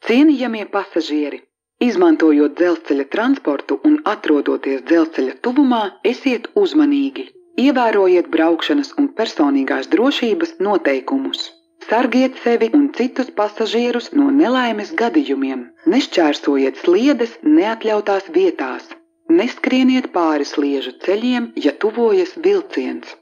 Cienījamie pasažieri, izmantojot dzelzceļa transportu un atrodoties dzelzceļa tuvumā, esiet uzmanīgi. Ievērojiet braukšanas un personīgās drošības noteikumus. Sargiet sevi un citus pasažierus no nelaimes gadījumiem. Nešķērsojiet sliedes neatļautās vietās. Neskrieniet pāri sliežu ceļiem, ja tuvojas vilciens.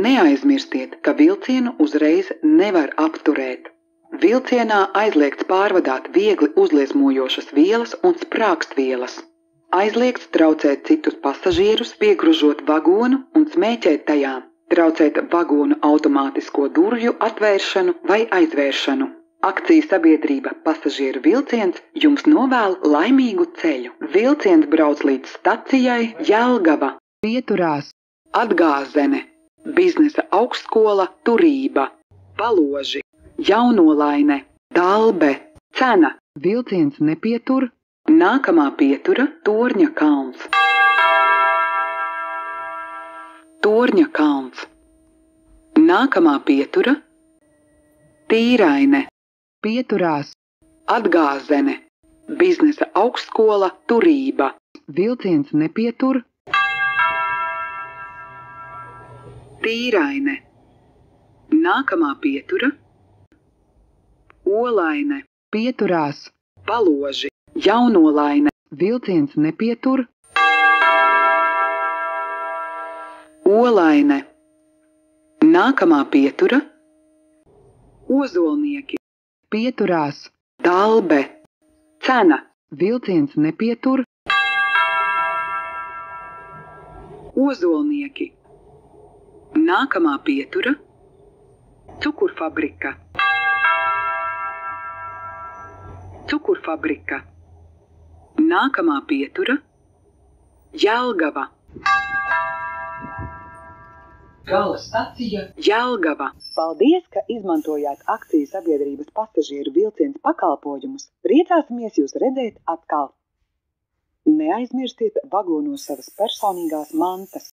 Neaizmirstiet, ka vilcienu uzreiz nevar apturēt. Vilcienā aizliegts pārvadāt viegli uzliesmojošas vielas un sprāgstvielas. Aizliegts traucēt citus pasažierus, piegružot vagonu un smēķēt tajā, traucēt vagonu automātisko durvju atvēršanu vai aizvēršanu. Akciju sabiedrība Pasažieru vilciens jums novēl laimīgu ceļu. Vilciens brauc līdz stacijai Jelgava, Pieturās, Atgāzene, Biznesa augstskola Turība, Paloži, Jaunolaine, Dalbe, Cena. Vilciens nepietur. Nākamā pietura Torņa kalns. Torņa kalns. Nākamā pietura Tīraine. Pieturās. Atgāzene. Biznesa augstskola Turība. Vilciens nepietur. Tīraine. Nākamā pietura Olaine. Pieturās. Paloži. Jaunolaine. Vilciens nepietur. Olaine. Nākamā pietura Ozolnieki. Pieturās. Dalbe. Cena. Vilciens nepietur. Ozolnieki. Nākamā pietura Cukurfabrika. Cukurfabrika. Nākamā pietura Jelgava. Gala stacija Jelgava. Paldies, ka izmantojāt akciju sabiedrības Pasažieru vilciens pakalpojumus. Priecāsimies jūs redzēt atkal. Neaizmirstiet vagonos savas personīgās mantas.